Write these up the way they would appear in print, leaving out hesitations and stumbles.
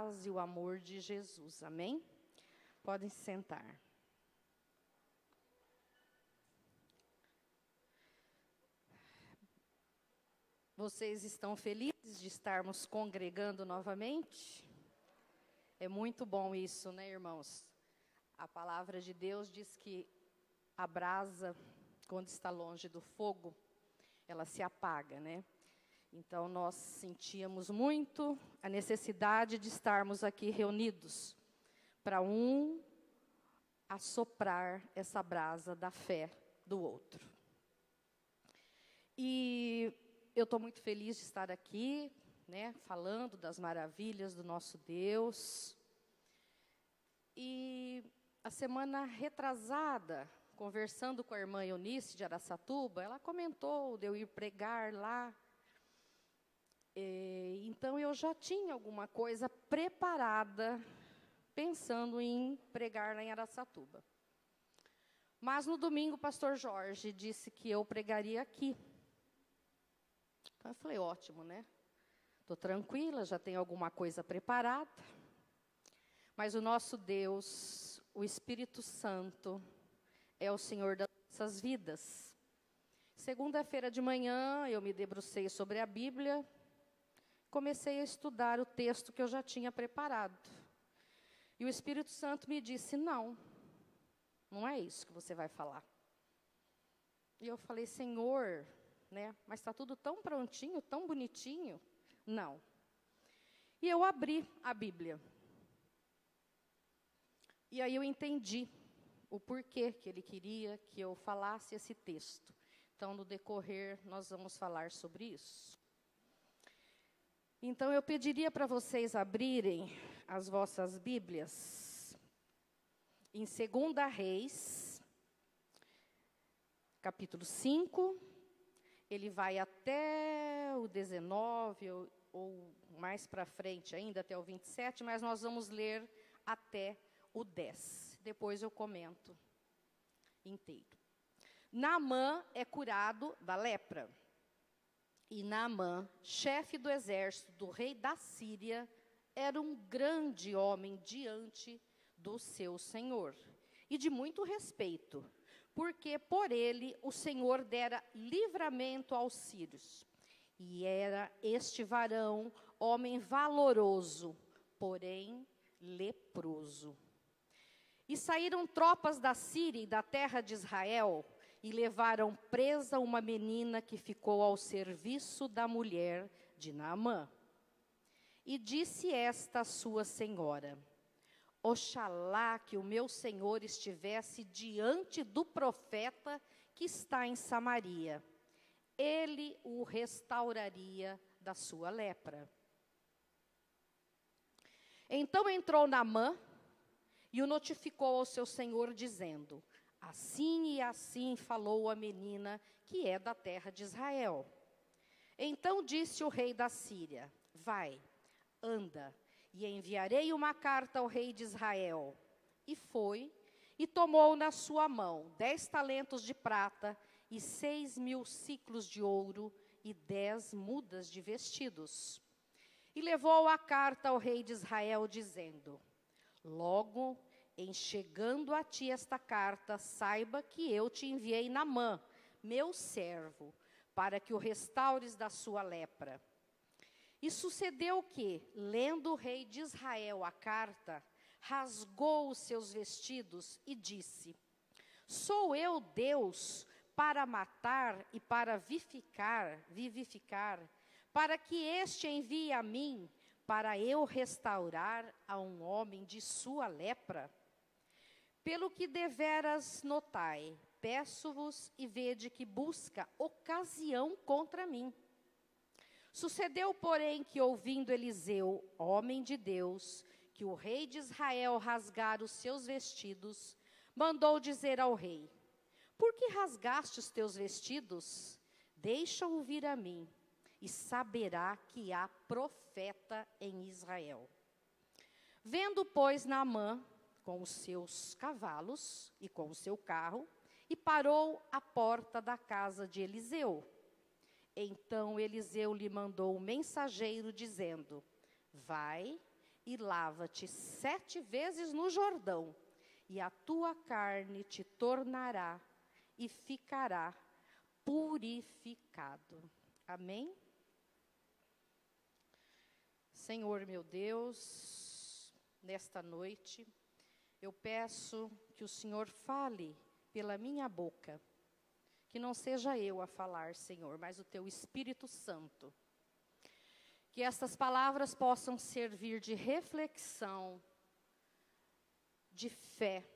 paz e o amor de Jesus. Amém? Podem se sentar. Vocês estão felizes de estarmos congregando novamente? É muito bom isso, né, irmãos? A palavra de Deus diz que a brasa, quando está longe do fogo, ela se apaga, né? Então, nós sentíamos muito a necessidade de estarmos aqui reunidos para assoprar essa brasa da fé do outro. E eu estou muito feliz de estar aqui, né, falando das maravilhas do nosso Deus. E a semana retrasada, conversando com a irmã Eunice de Araçatuba, ela comentou de eu ir pregar lá. Então, eu já tinha alguma coisa preparada, pensando em pregar lá em Araçatuba. Mas, no domingo, o pastor Jorge disse que eu pregaria aqui. Então, eu falei, ótimo, né? Estou tranquila, já tenho alguma coisa preparada. Mas o nosso Deus, o Espírito Santo, é o Senhor das nossas vidas. Segunda-feira de manhã, eu me debrucei sobre a Bíblia, comecei a estudar o texto que eu já tinha preparado. E o Espírito Santo me disse, não é isso que você vai falar. E eu falei, Senhor, né, mas está tudo tão prontinho, tão bonitinho. Não. E eu abri a Bíblia. E aí eu entendi o porquê que ele queria que eu falasse esse texto. Então, no decorrer, nós vamos falar sobre isso. Então, eu pediria para vocês abrirem as vossas Bíblias em 2 Reis, capítulo 5. Ele vai até o 19, ou mais para frente ainda, até o 27, mas nós vamos ler até o 10. Depois eu comento inteiro. Naamã é curado da lepra. E Naamã, chefe do exército do rei da Síria, era um grande homem diante do seu senhor, e de muito respeito, porque por ele o Senhor dera livramento aos sírios. E era este varão, homem valoroso, porém leproso. E saíram tropas da Síria e da terra de Israel, e levaram presa uma menina que ficou ao serviço da mulher de Naamã. E disse esta a sua senhora, oxalá que o meu senhor estivesse diante do profeta que está em Samaria. Ele o restauraria da sua lepra. Então entrou Naamã e o notificou ao seu senhor, dizendo, assim e assim falou a menina que é da terra de Israel. Então disse o rei da Síria, vai, anda, e enviarei uma carta ao rei de Israel. E foi, e tomou na sua mão 10 talentos de prata, e 6.000 siclos de ouro, e 10 mudas de vestidos. E levou a carta ao rei de Israel, dizendo, logo, em chegando a ti esta carta, saiba que eu te enviei Naamã, meu servo, para que o restaures da sua lepra. E sucedeu que, lendo o rei de Israel a carta, rasgou os seus vestidos e disse, sou eu Deus para matar e para vivificar, para que este envie a mim, para eu restaurar a um homem de sua lepra? Pelo que deveras notai, peço-vos e vede que busca ocasião contra mim. Sucedeu, porém, que ouvindo Eliseu, homem de Deus, que o rei de Israel rasgara os seus vestidos, mandou dizer ao rei, por que rasgaste os teus vestidos? Deixa-o vir a mim, e saberá que há profeta em Israel. Vendo, pois, Naamã, com os seus cavalos e com o seu carro, e parou à porta da casa de Eliseu. Então Eliseu lhe mandou um mensageiro, dizendo, vai, e lava-te 7 vezes no Jordão, e a tua carne te tornará e ficará purificado. Amém? Senhor meu Deus, nesta noite, eu peço que o Senhor fale pela minha boca, que não seja eu a falar, Senhor, mas o Teu Espírito Santo. Que estas palavras possam servir de reflexão, de fé,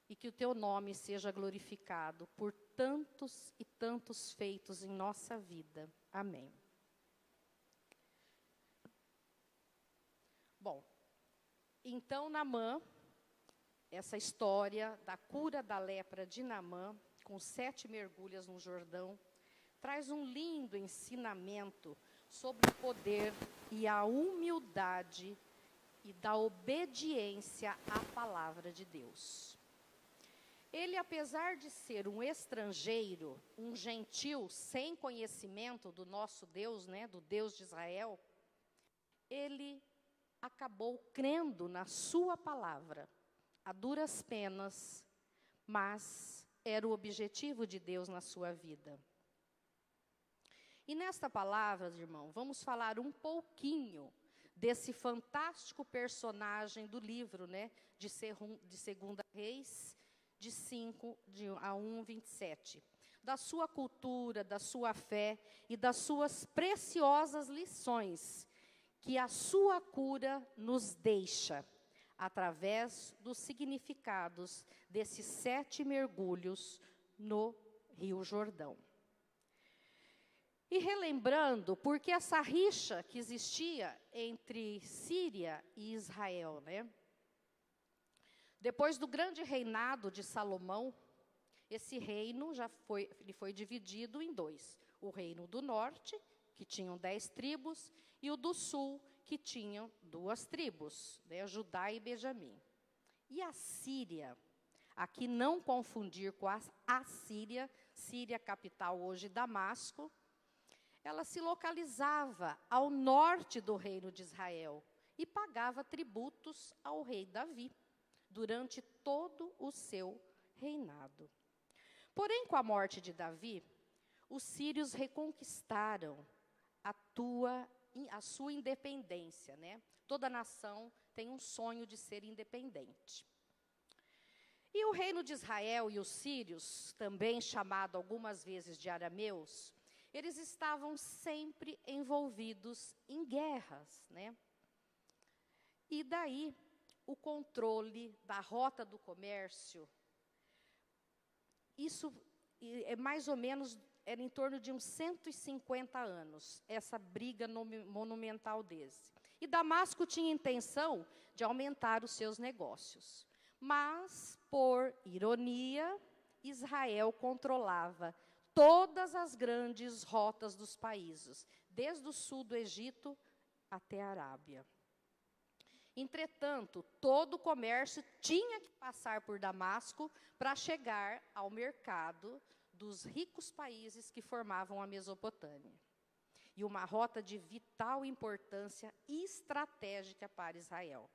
e que o Teu nome seja glorificado por tantos e tantos feitos em nossa vida. Amém. Bom, então Naamã, essa história da cura da lepra de Naamã, com 7 mergulhos no Jordão, traz um lindo ensinamento sobre o poder e a humildade e da obediência à palavra de Deus. Ele, apesar de ser um estrangeiro, um gentil, sem conhecimento do nosso Deus, né, do Deus de Israel, ele acabou crendo na sua palavra, a duras penas, mas era o objetivo de Deus na sua vida. E nesta palavra, irmão, vamos falar um pouquinho desse fantástico personagem do livro, né, de 2 Reis, de 5 a 1, 27. Da sua cultura, da sua fé e das suas preciosas lições, que a sua cura nos deixa, através dos significados desses 7 mergulhos no Rio Jordão. E relembrando, porque essa rixa que existia entre Síria e Israel, né? Depois do grande reinado de Salomão, esse reino ele foi dividido em 2. O reino do norte, que tinham 10 tribos, e o do sul, que tinham 2 tribos, né, Judá e Benjamim. E a Síria, aqui não confundir com a Assíria, Síria capital hoje Damasco, ela se localizava ao norte do reino de Israel e pagava tributos ao rei Davi durante todo o seu reinado. Porém, com a morte de Davi, os sírios reconquistaram a sua independência, né? Toda nação tem um sonho de ser independente. E o reino de Israel e os sírios, também chamado algumas vezes de arameus, eles estavam sempre envolvidos em guerras, né? E daí, o controle da rota do comércio, isso é mais ou menos, era em torno de uns 150 anos, essa briga monumental desse. E Damasco tinha intenção de aumentar os seus negócios. Mas, por ironia, Israel controlava todas as grandes rotas dos países, desde o sul do Egito até a Arábia. Entretanto, todo o comércio tinha que passar por Damasco para chegar ao mercado dos ricos países que formavam a Mesopotâmia. E uma rota de vital importância estratégica para Israel.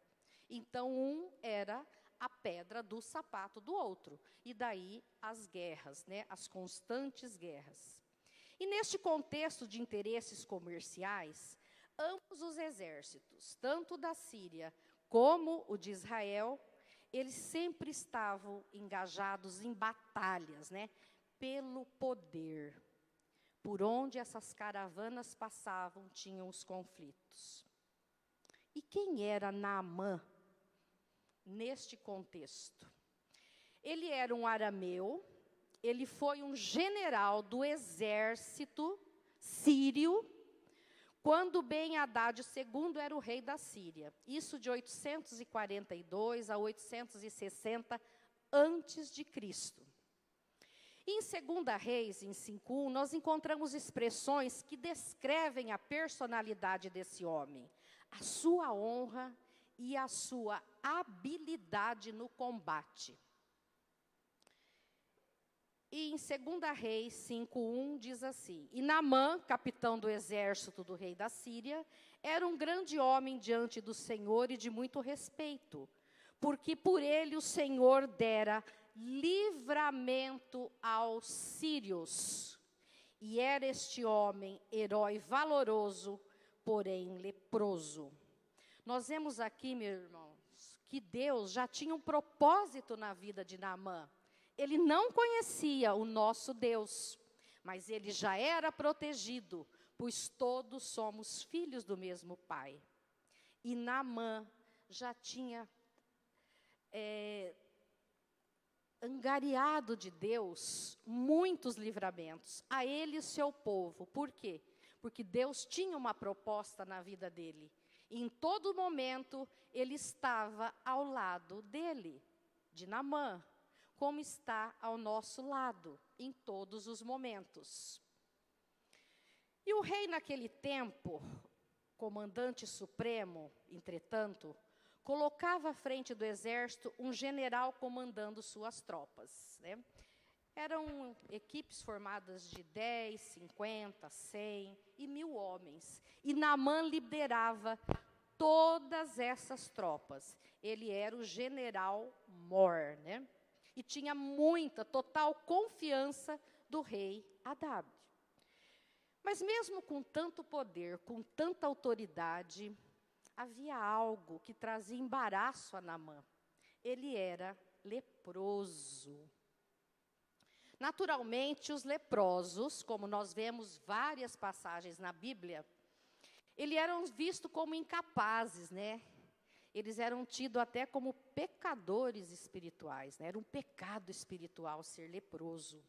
Então, um era a pedra do sapato do outro. E daí as guerras, né, as constantes guerras. E neste contexto de interesses comerciais, ambos os exércitos, tanto da Síria como o de Israel, eles sempre estavam engajados em batalhas, né, pelo poder. Por onde essas caravanas passavam, tinham os conflitos. E quem era Naamã neste contexto? Ele era um arameu, ele foi um general do exército sírio, quando Ben-Hadad II era o rei da Síria. Isso de 842 a 860 antes de Cristo. Em 2 Reis, em 5:1, nós encontramos expressões que descrevem a personalidade desse homem, a sua honra e a sua habilidade no combate. E em em 2 Reis 5:1 diz assim: E Naamã, capitão do exército do rei da Síria, era um grande homem diante do Senhor e de muito respeito, porque por ele o Senhor dera livramento aos sírios. E era este homem herói valoroso, porém leproso. Nós vemos aqui, meus irmãos, que Deus já tinha um propósito na vida de Naamã. Ele não conhecia o nosso Deus, mas ele já era protegido, pois todos somos filhos do mesmo Pai. E Naamã já tinha angariado de Deus muitos livramentos, a ele e seu povo. Por quê? Porque Deus tinha uma proposta na vida dele. E em todo momento, ele estava ao lado dele, de Naamã, como está ao nosso lado, em todos os momentos. E o rei naquele tempo, comandante supremo, entretanto, colocava à frente do exército um general comandando suas tropas, né? Eram equipes formadas de 10, 50, 100 e 1000 homens. E Naamã liderava todas essas tropas. Ele era o general mor, né? E tinha muita, total confiança do rei Hadad. Mas mesmo com tanto poder, com tanta autoridade, havia algo que trazia embaraço a Naamã. Ele era leproso. Naturalmente, os leprosos, como nós vemos várias passagens na Bíblia, eles eram vistos como incapazes, né? Eles eram tidos até como pecadores espirituais, né? Era um pecado espiritual ser leproso.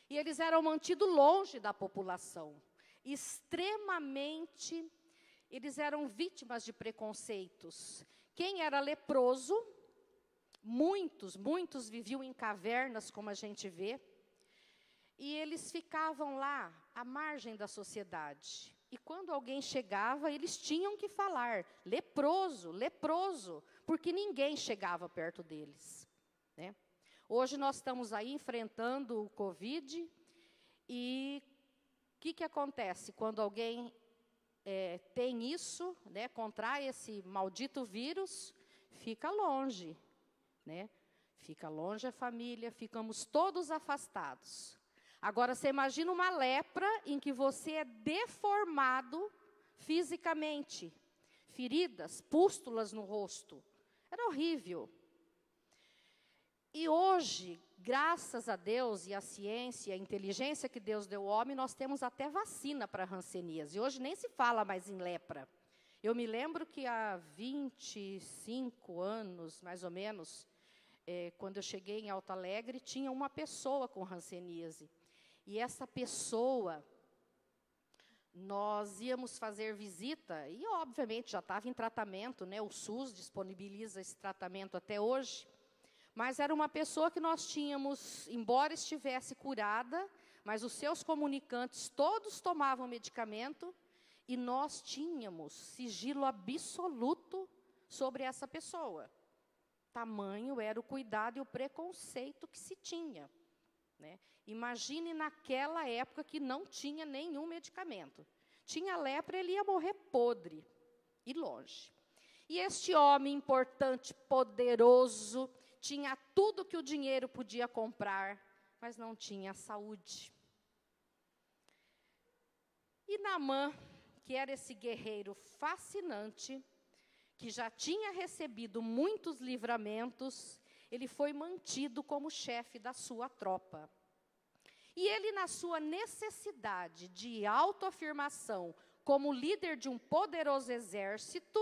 E eles eram mantidos longe da população. Eles eram vítimas de preconceitos. Quem era leproso, muitos viviam em cavernas, como a gente vê, e eles ficavam lá, à margem da sociedade. E quando alguém chegava, eles tinham que falar, leproso, leproso, porque ninguém chegava perto deles, né? Hoje nós estamos aí enfrentando o Covid, e o que acontece quando alguém tem isso, né, contrai esse maldito vírus? Fica longe, né? Fica longe a família, ficamos todos afastados. Agora, você imagina uma lepra em que você é deformado fisicamente, feridas, pústulas no rosto. Era horrível. E hoje, graças a Deus e à ciência, a inteligência que Deus deu ao homem, nós temos até vacina para a hanseníase. E hoje nem se fala mais em lepra. Eu me lembro que há 25 anos, mais ou menos, quando eu cheguei em Alto Alegre, tinha uma pessoa com hanseníase. E essa pessoa, nós íamos fazer visita, e obviamente já estava em tratamento, né? O SUS disponibiliza esse tratamento até hoje. Mas era uma pessoa que nós tínhamos, embora estivesse curada, mas os seus comunicantes todos tomavam medicamento, e nós tínhamos sigilo absoluto sobre essa pessoa. Tamanho era o cuidado e o preconceito que se tinha, né? Imagine naquela época que não tinha nenhum medicamento. Tinha lepra, ele ia morrer podre, e longe. E este homem importante, poderoso, tinha tudo que o dinheiro podia comprar, mas não tinha saúde. E Naamã, que era esse guerreiro fascinante, que já tinha recebido muitos livramentos, ele foi mantido como chefe da sua tropa. E ele, na sua necessidade de autoafirmação como líder de um poderoso exército,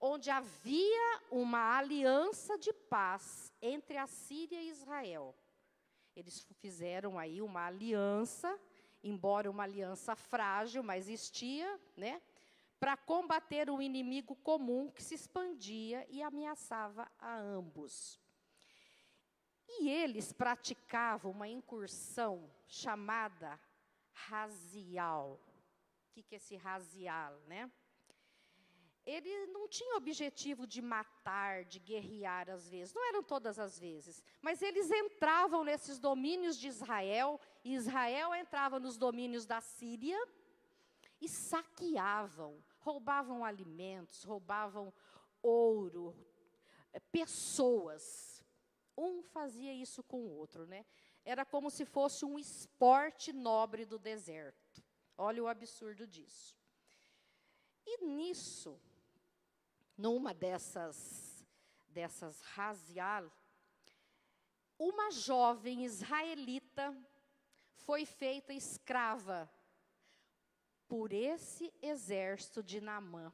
onde havia uma aliança de paz entre a Síria e Israel. Eles fizeram aí uma aliança, embora uma aliança frágil, mas existia, né, para combater um inimigo comum que se expandia e ameaçava a ambos. E eles praticavam uma incursão chamada razial. O que é esse razial, né? ele não tinha objetivo de matar, de guerrear às vezes, não eram todas as vezes, mas eles entravam nesses domínios de Israel, e Israel entrava nos domínios da Síria, e saqueavam, roubavam alimentos, roubavam ouro, pessoas. Um fazia isso com o outro, né? Era como se fosse um esporte nobre do deserto. Olha o absurdo disso. E nisso, numa dessas razial, uma jovem israelita foi feita escrava por esse exército de Naamã,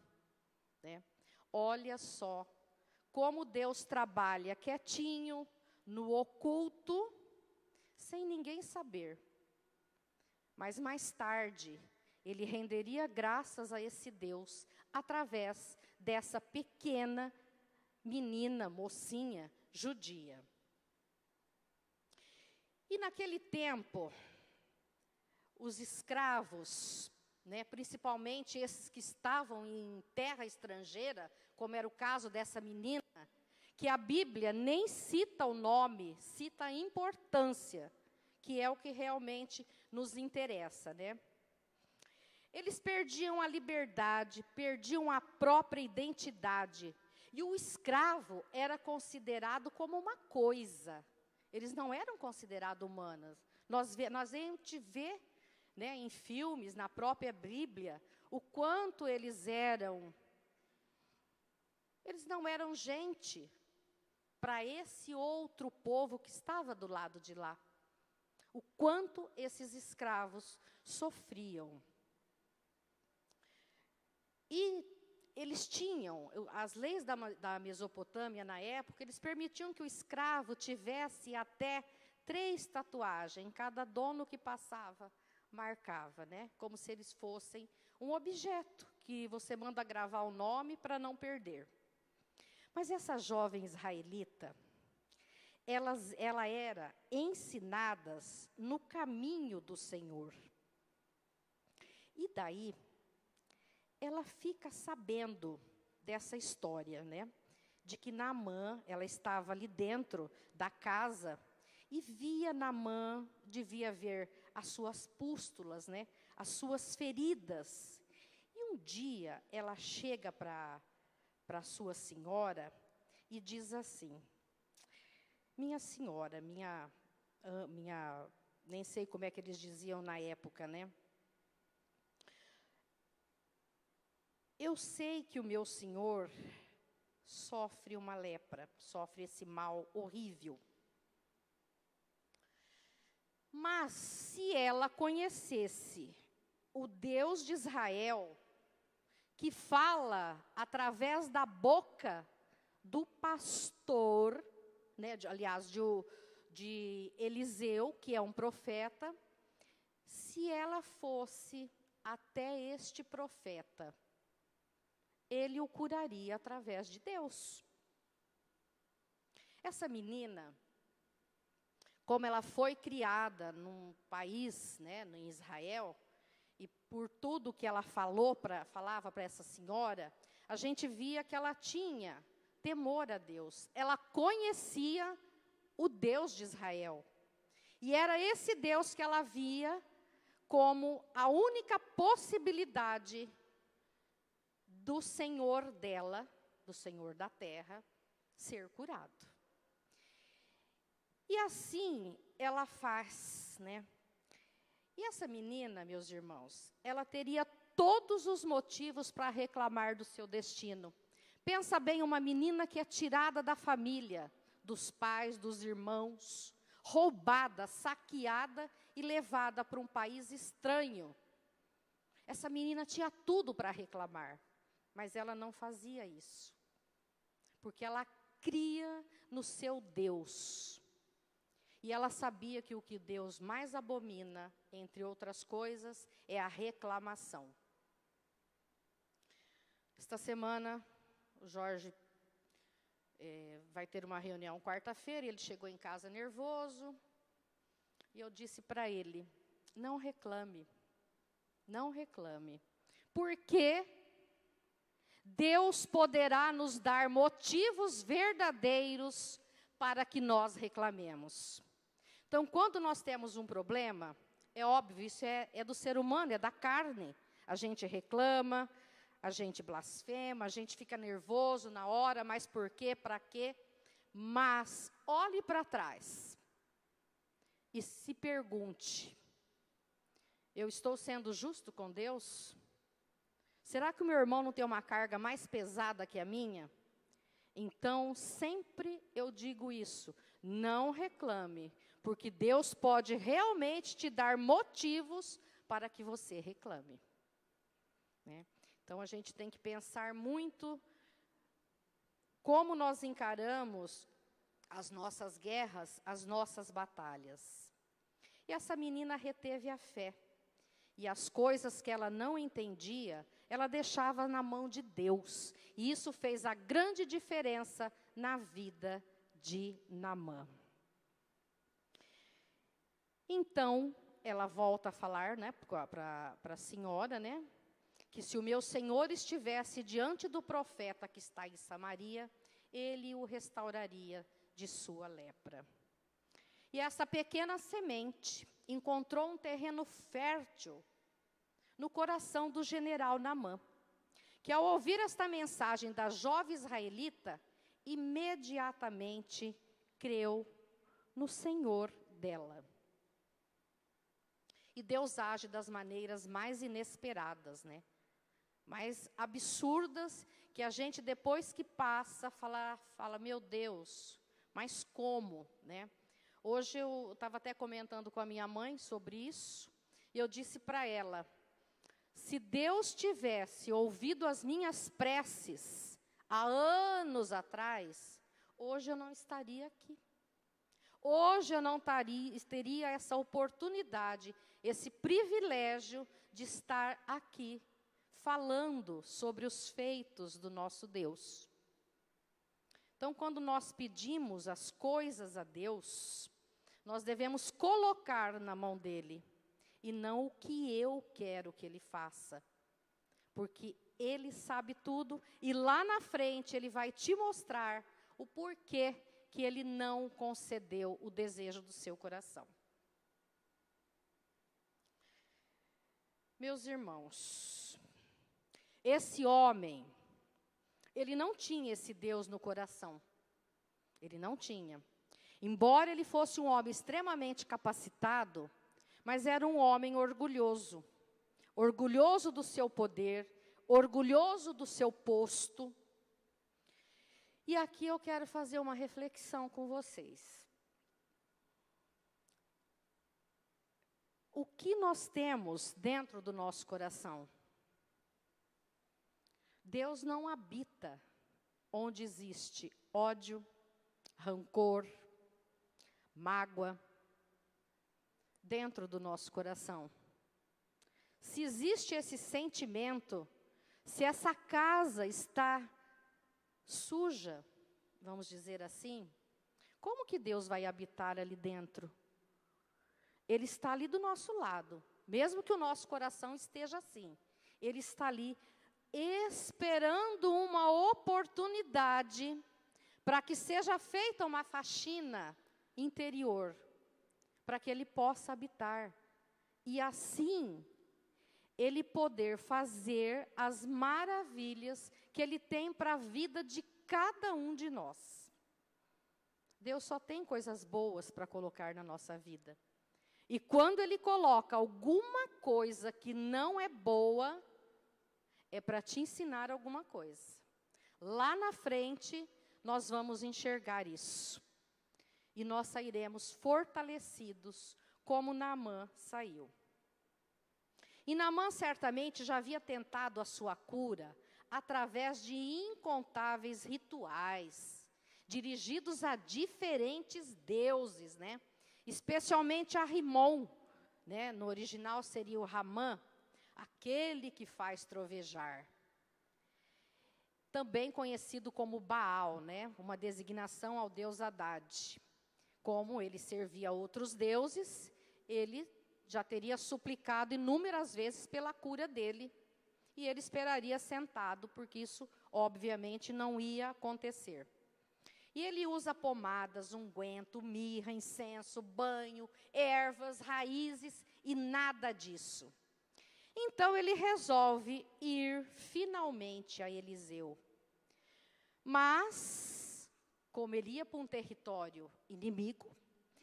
né? Olha só como Deus trabalha quietinho, no oculto, sem ninguém saber. Mas mais tarde, ele renderia graças a esse Deus, através dessa pequena menina, mocinha, judia. E naquele tempo, os escravos, né, principalmente esses que estavam em terra estrangeira, como era o caso dessa menina, que a Bíblia nem cita o nome, cita a importância, que é o que realmente nos interessa, né? Eles perdiam a liberdade, perdiam a própria identidade, e o escravo era considerado como uma coisa. Eles não eram considerados humanos. A gente vê, né, em filmes, na própria Bíblia, o quanto eles não eram gente para esse outro povo que estava do lado de lá. O quanto esses escravos sofriam. E eles tinham, as leis da Mesopotâmia na época, eles permitiam que o escravo tivesse até 3 tatuagens, cada dono que passava marcava, né? Como se eles fossem um objeto, que você manda gravar o nome para não perder. Mas essa jovem israelita, ela era ensinada no caminho do Senhor. E daí, ela fica sabendo dessa história, né? De que Naamã, ela estava ali dentro da casa, e via Naamã, devia ver as suas pústulas, né? As suas feridas. E um dia, ela chega para sua senhora e diz assim: minha senhora, nem sei como é que eles diziam na época, né? Eu sei que o meu senhor sofre uma lepra, sofre esse mal horrível. Mas se ela conhecesse o Deus de Israel, que fala através da boca do pastor, né, de Eliseu, que é um profeta, se ela fosse até este profeta, ele o curaria através de Deus. Essa menina, como ela foi criada num país, né, em Israel, e por tudo que ela falava para essa senhora, a gente via que ela tinha temor a Deus. Ela conhecia o Deus de Israel. E era esse Deus que ela via como a única possibilidade do Senhor dela, do Senhor da terra, ser curado. E assim ela faz, né? E essa menina, meus irmãos, ela teria todos os motivos para reclamar do seu destino. Pensa bem, uma menina que é tirada da família, dos pais, dos irmãos, roubada, saqueada e levada para um país estranho. Essa menina tinha tudo para reclamar, mas ela não fazia isso, porque ela cria no seu Deus. E ela sabia que o que Deus mais abomina, entre outras coisas, é a reclamação. Esta semana, o Jorge vai ter uma reunião quarta-feira, ele chegou em casa nervoso, e eu disse para ele: não reclame, não reclame, porque Deus poderá nos dar motivos verdadeiros para que nós reclamemos. Então, quando nós temos um problema, é óbvio, isso é do ser humano, é da carne. A gente reclama, a gente blasfema, a gente fica nervoso na hora, mas por quê, para quê? Mas olhe para trás e se pergunte, eu estou sendo justo com Deus? Será que o meu irmão não tem uma carga mais pesada que a minha? Então, sempre eu digo isso, não reclame, porque Deus pode realmente te dar motivos para que você reclame. Né? Então, a gente tem que pensar muito como nós encaramos as nossas guerras, as nossas batalhas. E essa menina reteve a fé. E as coisas que ela não entendia, ela deixava na mão de Deus. E isso fez a grande diferença na vida de Naamã. Então, ela volta a falar, né, para a senhora, né, que se o meu senhor estivesse diante do profeta que está em Samaria, ele o restauraria de sua lepra. E essa pequena semente encontrou um terreno fértil no coração do general Naamã, que ao ouvir esta mensagem da jovem israelita, imediatamente creu no Senhor dela. E Deus age das maneiras mais inesperadas, né? Mais absurdas, que a gente depois que passa, fala, meu Deus, mas como, né? Hoje eu estava até comentando com a minha mãe sobre isso, e eu disse para ela, se Deus tivesse ouvido as minhas preces há anos atrás, hoje eu não estaria aqui. Hoje eu não teria essa oportunidade, esse privilégio de estar aqui, falando sobre os feitos do nosso Deus. Então, quando nós pedimos as coisas a Deus, nós devemos colocar na mão dele, e não o que eu quero que ele faça. Porque ele sabe tudo, e lá na frente ele vai te mostrar o porquê que ele não concedeu o desejo do seu coração. Meus irmãos, esse homem, ele não tinha esse Deus no coração. Ele não tinha. Embora ele fosse um homem extremamente capacitado, mas era um homem orgulhoso. Orgulhoso do seu poder, orgulhoso do seu posto. E aqui eu quero fazer uma reflexão com vocês. O que nós temos dentro do nosso coração? Deus não habita onde existe ódio, rancor, mágoa, dentro do nosso coração. Se existe esse sentimento, se essa casa está suja, vamos dizer assim, como que Deus vai habitar ali dentro? Ele está ali do nosso lado, mesmo que o nosso coração esteja assim. Ele está ali esperando uma oportunidade para que seja feita uma faxina interior, para que ele possa habitar. E assim, ele poder fazer as maravilhas que ele tem para a vida de cada um de nós. Deus só tem coisas boas para colocar na nossa vida. E quando ele coloca alguma coisa que não é boa, é para te ensinar alguma coisa. Lá na frente, nós vamos enxergar isso. E nós sairemos fortalecidos, como Naamã saiu. E Naamã certamente já havia tentado a sua cura através de incontáveis rituais, dirigidos a diferentes deuses, né? Especialmente a Rimon, né? No original seria o Ramã, aquele que faz trovejar. Também conhecido como Baal, né? Uma designação ao deus Haddad. Como ele servia a outros deuses, ele já teria suplicado inúmeras vezes pela cura dele. e ele esperaria sentado, porque isso, obviamente, não ia acontecer. E ele usa pomadas, unguento, mirra, incenso, banho, ervas, raízes e nada disso. Então ele resolve ir finalmente a Eliseu. Mas, como ele ia para um território inimigo,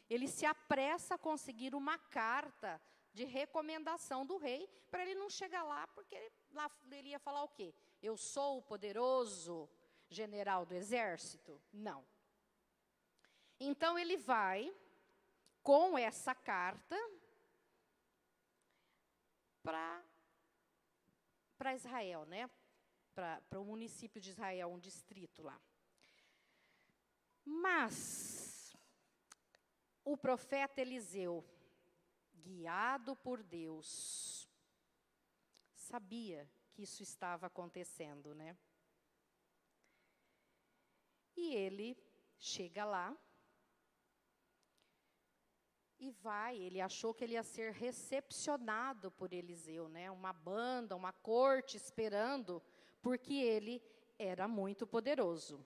ele se apressa a conseguir uma carta de recomendação do rei, para ele não chegar lá, porque lá ele ia falar o quê? Eu sou o poderoso general do exército? Não. Então ele vai com essa carta para Israel, né? Para o município de Israel, um distrito lá. Mas o profeta Eliseu, guiado por Deus, sabia que isso estava acontecendo, né? E ele chega lá e vai, ele achou que ele ia ser recepcionado por Eliseu, né? Uma banda, uma corte esperando, porque ele era muito poderoso.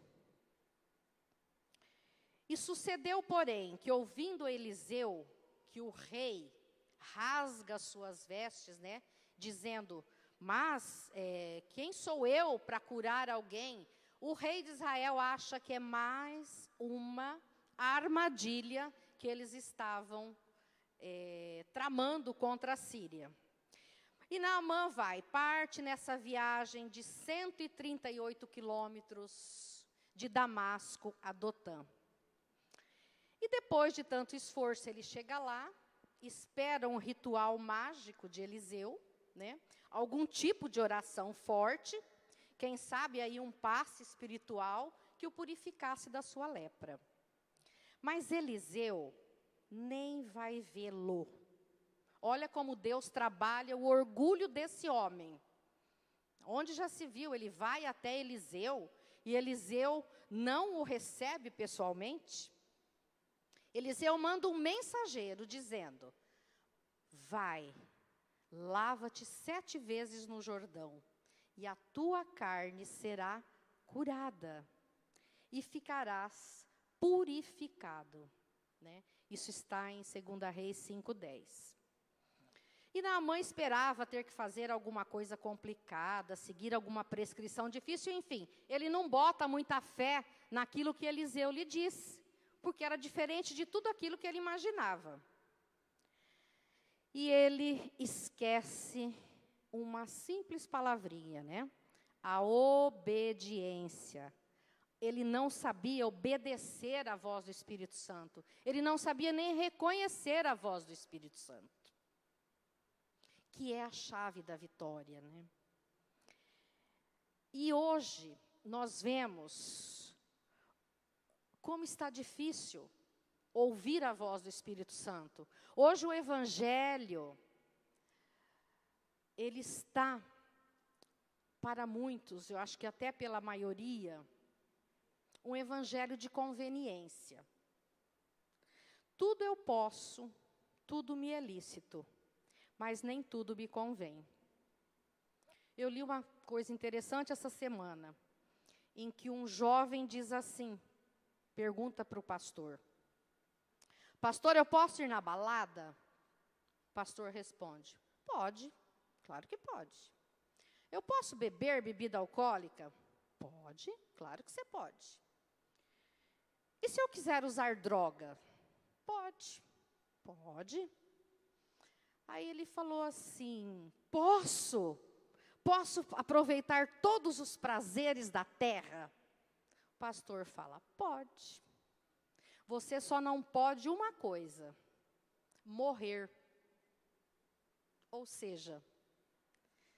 E sucedeu, porém, que ouvindo Eliseu, que o rei rasga suas vestes, né? Dizendo, mas quem sou eu para curar alguém? O rei de Israel acha que é mais uma armadilha que eles estavam tramando contra a Síria. E Naamã parte nessa viagem de 138 quilômetros de Damasco a Dotã. E depois de tanto esforço, ele chega lá, espera um ritual mágico de Eliseu, né? Algum tipo de oração forte, quem sabe aí um passe espiritual que o purificasse da sua lepra. Mas Eliseu nem vai vê-lo. Olha como Deus trabalha o orgulho desse homem. Onde já se viu, ele vai até Eliseu, e Eliseu não o recebe pessoalmente. Eliseu manda um mensageiro dizendo, vai, lava-te 7 vezes no Jordão, e a tua carne será curada, e ficarás purificado. Né? Isso está em 2 Reis 5:10. E Naamã esperava ter que fazer alguma coisa complicada, seguir alguma prescrição difícil, enfim. Ele não bota muita fé naquilo que Eliseu lhe disse, porque era diferente de tudo aquilo que ele imaginava. E ele esquece uma simples palavrinha, né? A obediência. Ele não sabia obedecer à voz do Espírito Santo. Ele não sabia nem reconhecer a voz do Espírito Santo, que é a chave da vitória, né? E hoje nós vemos como está difícil ouvir a voz do Espírito Santo. Hoje o Evangelho, ele está, para muitos, eu acho que até pela maioria, um evangelho de conveniência. Tudo eu posso, tudo me é lícito, mas nem tudo me convém. Eu li uma coisa interessante essa semana, em que um jovem diz assim, pergunta para o pastor, pastor, eu posso ir na balada? O pastor responde, pode, claro que pode. Eu posso beber bebida alcoólica? Pode, claro que você pode. E se eu quiser usar droga? Pode, pode. Aí ele falou assim, posso aproveitar todos os prazeres da terra? O pastor fala, pode. Você só não pode uma coisa, morrer. Ou seja,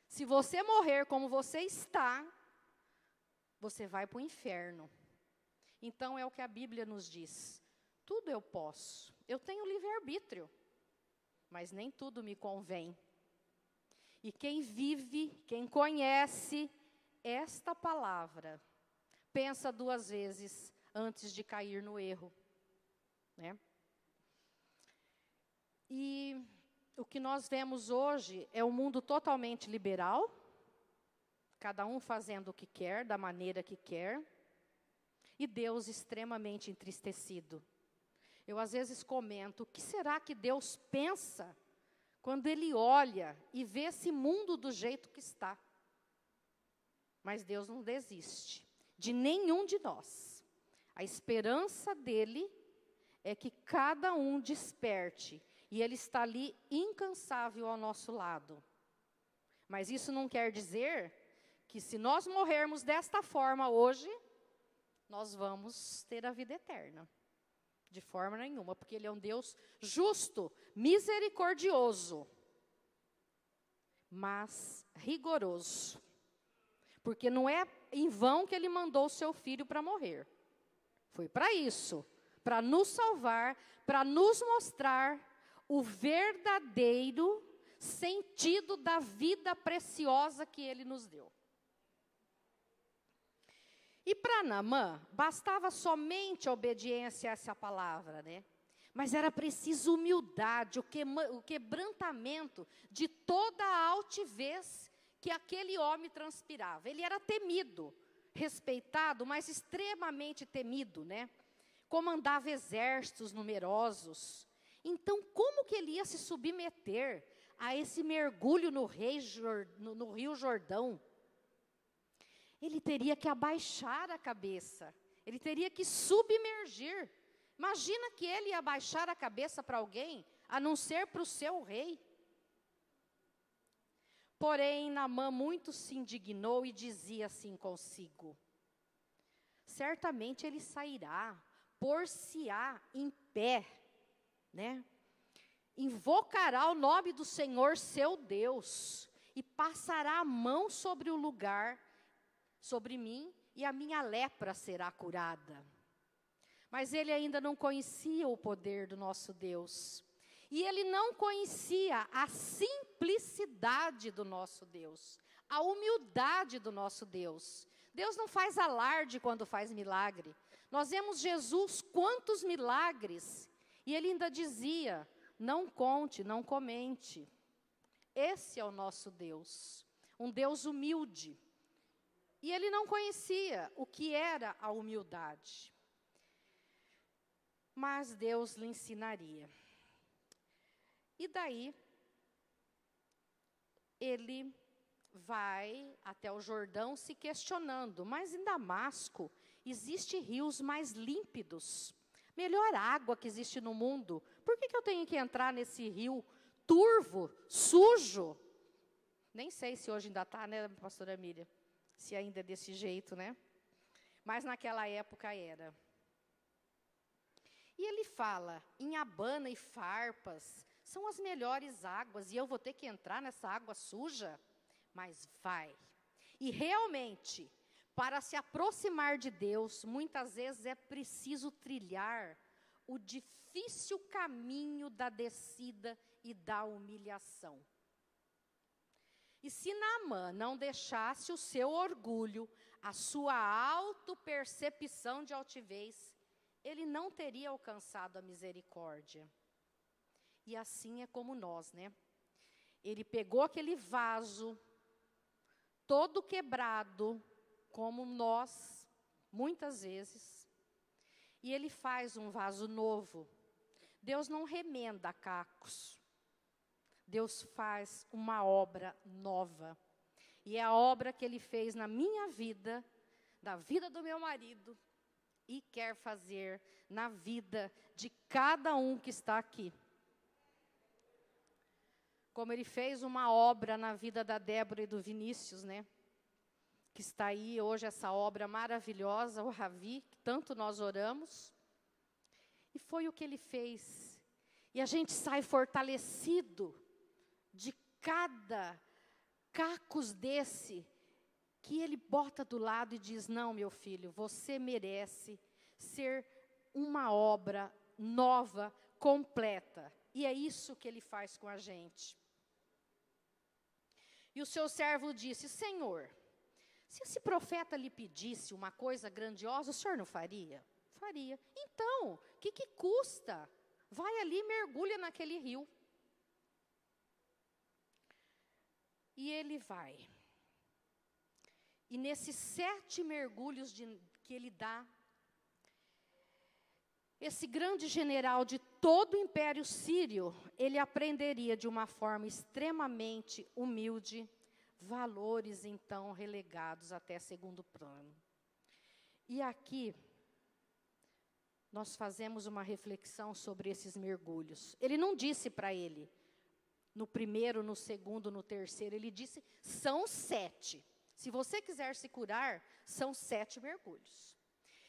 se você morrer como você está, você vai para o inferno. Então é o que a Bíblia nos diz. Tudo eu posso. Eu tenho livre-arbítrio, mas nem tudo me convém. E quem vive, quem conhece esta palavra, pensa 2 vezes antes de cair no erro, né? E o que nós vemos hoje é um mundo totalmente liberal, cada um fazendo o que quer, da maneira que quer, e Deus extremamente entristecido. Eu às vezes comento, o que será que Deus pensa quando Ele olha e vê esse mundo do jeito que está? Mas Deus não desiste de nenhum de nós. A esperança dEle é que cada um desperte, e Ele está ali incansável ao nosso lado. Mas isso não quer dizer que se nós morrermos desta forma hoje, nós vamos ter a vida eterna. De forma nenhuma, porque Ele é um Deus justo, misericordioso, mas rigoroso. Porque não é em vão que Ele mandou o seu Filho para morrer. Foi para isso, para nos salvar, para nos mostrar o verdadeiro sentido da vida preciosa que Ele nos deu. E para Naamã, bastava somente a obediência a essa palavra, né? Mas era preciso humildade, o quebrantamento de toda a altivez que aquele homem transpirava. Ele era temido, respeitado, mas extremamente temido, né? Comandava exércitos numerosos. Então, como que ele ia se submeter a esse mergulho no Rio Jordão? Ele teria que abaixar a cabeça, ele teria que submergir. Imagina que ele ia abaixar a cabeça para alguém, a não ser para o seu rei. Porém, Naamã muito se indignou e dizia assim consigo: certamente ele sairá, por-se-á em pé, né? Invocará o nome do Senhor seu Deus, e passará a mão sobre o lugar, sobre mim, e a minha lepra será curada. Mas ele ainda não conhecia o poder do nosso Deus. E ele não conhecia a simplicidade do nosso Deus, a humildade do nosso Deus. Deus não faz alarde quando faz milagre. Nós vemos Jesus, quantos milagres, e ele ainda dizia: não conte, não comente. Esse é o nosso Deus, um Deus humilde. E ele não conhecia o que era a humildade. Mas Deus lhe ensinaria. E daí, ele vai até o Jordão se questionando: mas em Damasco existem rios mais límpidos, melhor água que existe no mundo. Por que eu tenho que entrar nesse rio turvo, sujo? Nem sei se hoje ainda está, né, pastora Miriam? Se ainda é desse jeito, né? Mas naquela época era. E ele fala: em Abana e Farpas são as melhores águas, e eu vou ter que entrar nessa água suja? Mas vai. E realmente, para se aproximar de Deus, muitas vezes é preciso trilhar o difícil caminho da descida e da humilhação. E se Naamã não deixasse o seu orgulho, a sua autopercepção de altivez, ele não teria alcançado a misericórdia. E assim é como nós, né? Ele pegou aquele vaso, todo quebrado, como nós, muitas vezes, e ele faz um vaso novo. Deus não remenda cacos. Deus faz uma obra nova. E é a obra que Ele fez na minha vida, na vida do meu marido, e quer fazer na vida de cada um que está aqui. Como Ele fez uma obra na vida da Débora e do Vinícius, né? Que está aí hoje, essa obra maravilhosa, o Ravi, que tanto nós oramos. E foi o que Ele fez. E a gente sai fortalecido de cada cacos desse, que ele bota do lado e diz: não, meu filho, você merece ser uma obra nova, completa. E é isso que ele faz com a gente. E o seu servo disse: Senhor, se esse profeta lhe pedisse uma coisa grandiosa, o senhor não faria? Faria. Então, o que custa? Vai ali e mergulha naquele rio. E ele vai. E nesses 7 mergulhos que ele dá, esse grande general de todo o Império Sírio, ele aprenderia de uma forma extremamente humilde, valores então relegados até segundo plano. E aqui, nós fazemos uma reflexão sobre esses mergulhos. Ele não disse para ele, no primeiro, no segundo, no terceiro, ele disse, são 7. Se você quiser se curar, são 7 mergulhos.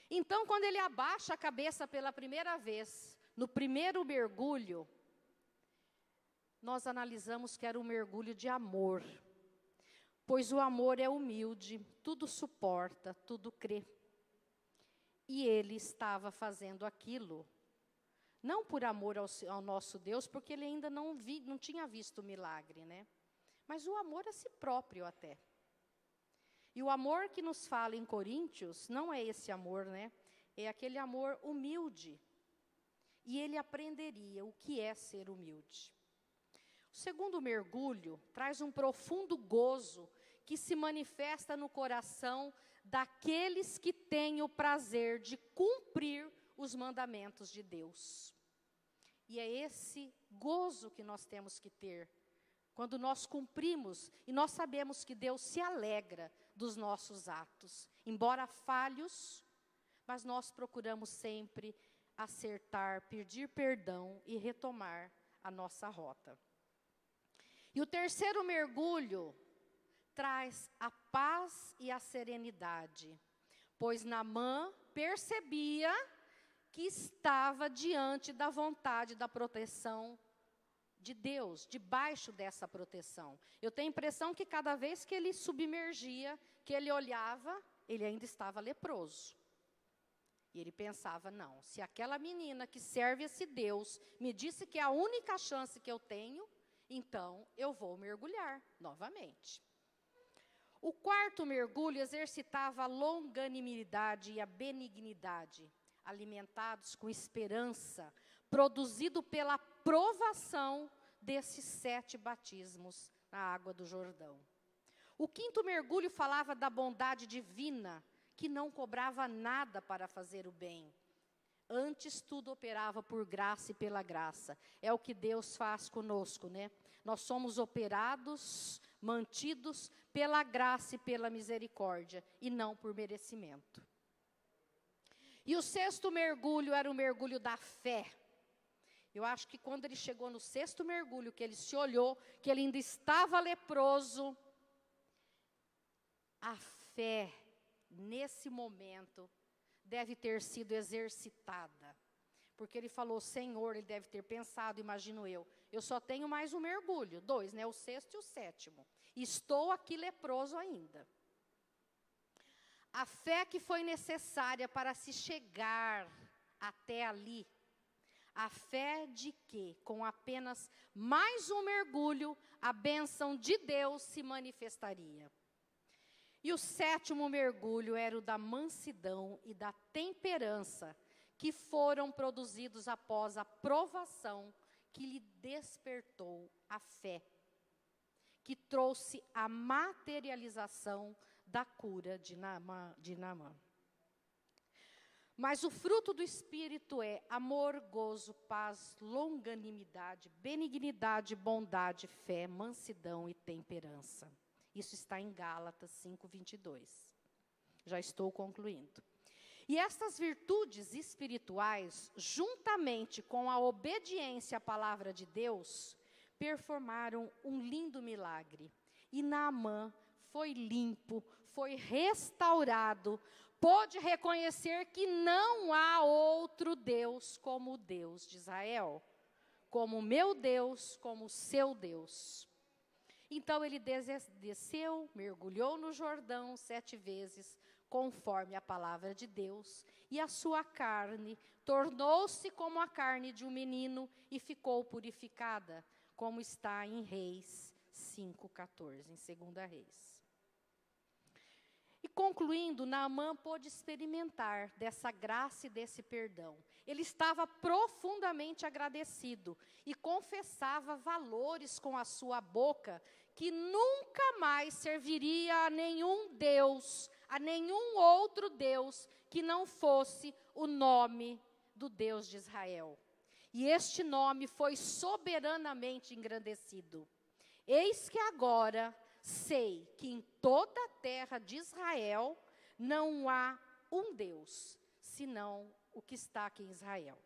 Então, quando ele abaixa a cabeça pela primeira vez, no primeiro mergulho, nós analisamos que era um mergulho de amor. Pois o amor é humilde, tudo suporta, tudo crê. E ele estava fazendo aquilo, não por amor ao nosso Deus, porque ele ainda não tinha visto o milagre, né? Mas o amor a si próprio até. E o amor que nos fala em Coríntios, não é esse amor, né? É aquele amor humilde. E ele aprenderia o que é ser humilde. O segundo mergulho traz um profundo gozo que se manifesta no coração daqueles que têm o prazer de cumprir os mandamentos de Deus. E é esse gozo que nós temos que ter, quando nós cumprimos, e nós sabemos que Deus se alegra dos nossos atos, embora falhos, mas nós procuramos sempre acertar, pedir perdão e retomar a nossa rota. E o terceiro mergulho traz a paz e a serenidade, pois Naamã percebia que estava diante da vontade da proteção de Deus, debaixo dessa proteção. Eu tenho a impressão que cada vez que ele submergia, que ele olhava, ele ainda estava leproso. E ele pensava, não, se aquela menina que serve esse Deus me disse que é a única chance que eu tenho, então eu vou mergulhar novamente. O quarto mergulho exercitava a longanimidade e a benignidade, alimentados com esperança, produzido pela provação desses 7 batismos na água do Jordão. O quinto mergulho falava da bondade divina, que não cobrava nada para fazer o bem. Antes tudo operava por graça e pela graça. É o que Deus faz conosco, né? Nós somos operados, mantidos pela graça e pela misericórdia, e não por merecimento. E o sexto mergulho era o mergulho da fé. Eu acho que quando ele chegou no sexto mergulho, que ele se olhou, que ele ainda estava leproso, a fé, nesse momento, deve ter sido exercitada. Porque ele falou, Senhor, ele deve ter pensado, imagino eu só tenho mais um mergulho, 2, né? O sexto e o sétimo. Estou aqui leproso ainda. A fé que foi necessária para se chegar até ali, a fé de que, com apenas mais um mergulho, a bênção de Deus se manifestaria. E o sétimo mergulho era o da mansidão e da temperança, que foram produzidos após a provação que lhe despertou a fé, que trouxe a materialização da cura de Naamã. Mas o fruto do Espírito é amor, gozo, paz, longanimidade, benignidade, bondade, fé, mansidão e temperança. Isso está em Gálatas 5:22. Já estou concluindo. E estas virtudes espirituais, juntamente com a obediência à palavra de Deus, performaram um lindo milagre. E Naamã foi limpo, foi restaurado, pôde reconhecer que não há outro Deus como o Deus de Israel, como o meu Deus, como o seu Deus. Então ele desceu, mergulhou no Jordão 7 vezes, conforme a palavra de Deus, e a sua carne tornou-se como a carne de um menino e ficou purificada, como está em Reis 5:14, em 2 Reis. E concluindo, Naamã pôde experimentar dessa graça e desse perdão. Ele estava profundamente agradecido e confessava valores com a sua boca que nunca mais serviria a nenhum Deus, a nenhum outro Deus que não fosse o nome do Deus de Israel. E este nome foi soberanamente engrandecido. Eis que agora sei que em toda a terra de Israel não há um Deus, senão o que está aqui em Israel.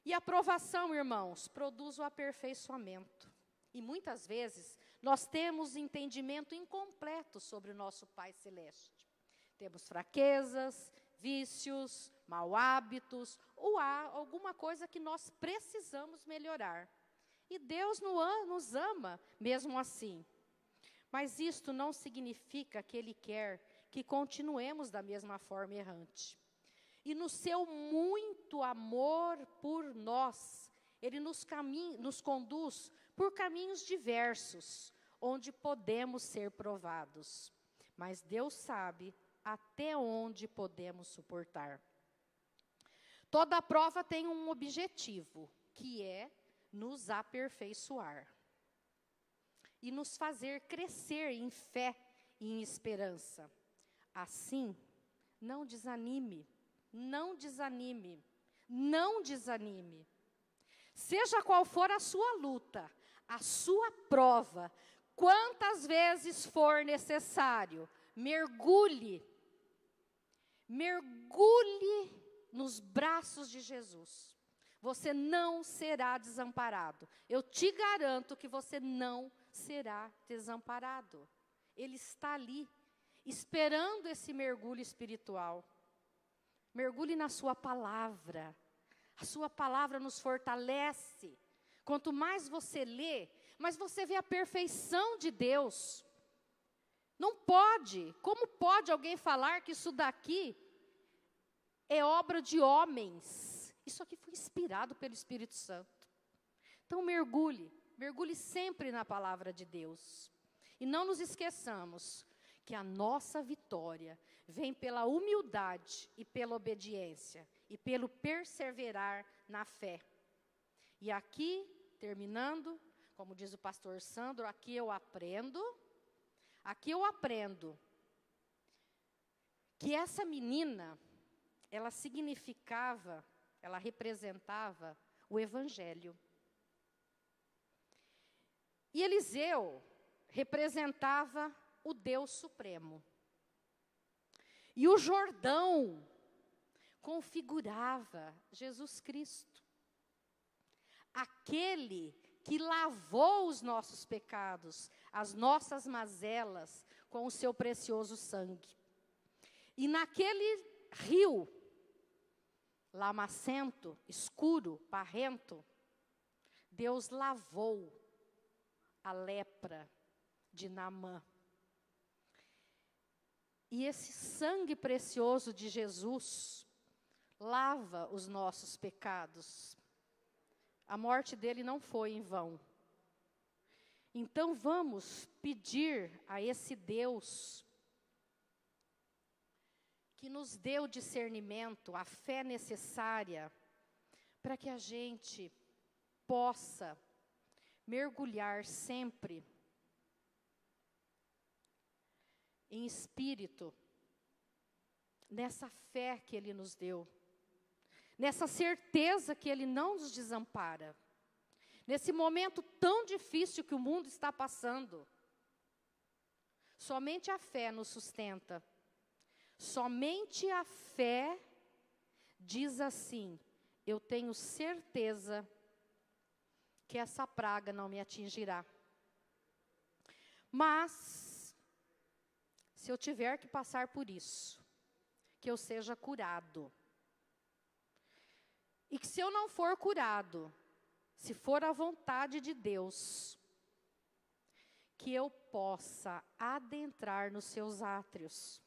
E a aprovação, irmãos, produz o aperfeiçoamento. E muitas vezes nós temos entendimento incompleto sobre o nosso Pai Celeste. Temos fraquezas, vícios, mau hábitos, ou há alguma coisa que nós precisamos melhorar. E Deus nos ama mesmo assim. Mas isto não significa que Ele quer que continuemos da mesma forma errante. E no seu muito amor por nós, Ele nos conduz por caminhos diversos, onde podemos ser provados. Mas Deus sabe até onde podemos suportar. Toda prova tem um objetivo, que é nos aperfeiçoar e nos fazer crescer em fé e em esperança. Assim, não desanime, não desanime, não desanime. Seja qual for a sua luta, a sua prova, quantas vezes for necessário, mergulhe nos braços de Jesus. Você não será desamparado. Eu te garanto que você não será desamparado. Ele está ali, esperando esse mergulho espiritual. Mergulhe na sua palavra. A sua palavra nos fortalece. Quanto mais você lê, mais você vê a perfeição de Deus. Não pode, como pode alguém falar que isso daqui é obra de homens? Isso aqui foi inspirado pelo Espírito Santo. Então mergulhe sempre na palavra de Deus. E não nos esqueçamos que a nossa vitória vem pela humildade e pela obediência e pelo perseverar na fé. E aqui, terminando, como diz o pastor Sandro, aqui eu aprendo que essa menina, ela representava o Evangelho. E Eliseu representava o Deus Supremo. E o Jordão configurava Jesus Cristo. Aquele que lavou os nossos pecados, as nossas mazelas, com o seu precioso sangue. E naquele rio, lamacento, escuro, barrento, Deus lavou a lepra de Naamã. E esse sangue precioso de Jesus lava os nossos pecados. A morte dele não foi em vão. Então vamos pedir a esse Deus que nos dê o discernimento, a fé necessária, para que a gente possa mergulhar sempre em espírito, nessa fé que Ele nos deu, nessa certeza que Ele não nos desampara, nesse momento tão difícil que o mundo está passando. Somente a fé nos sustenta. Somente a fé diz assim: eu tenho certeza que essa praga não me atingirá. Mas, se eu tiver que passar por isso, que eu seja curado. E que se eu não for curado, se for a vontade de Deus, que eu possa adentrar nos seus átrios,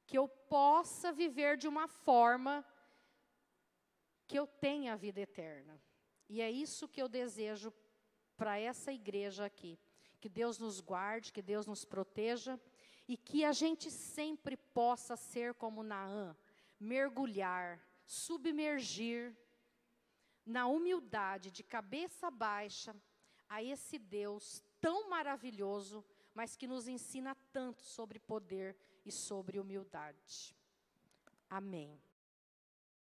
que eu possa viver de uma forma que eu tenha a vida eterna. E é isso que eu desejo para essa igreja aqui. Que Deus nos guarde, que Deus nos proteja e que a gente sempre possa ser como Naamã, mergulhar submergir na humildade, de cabeça baixa, a esse Deus tão maravilhoso, mas que nos ensina tanto sobre poder e sobre humildade. Amém.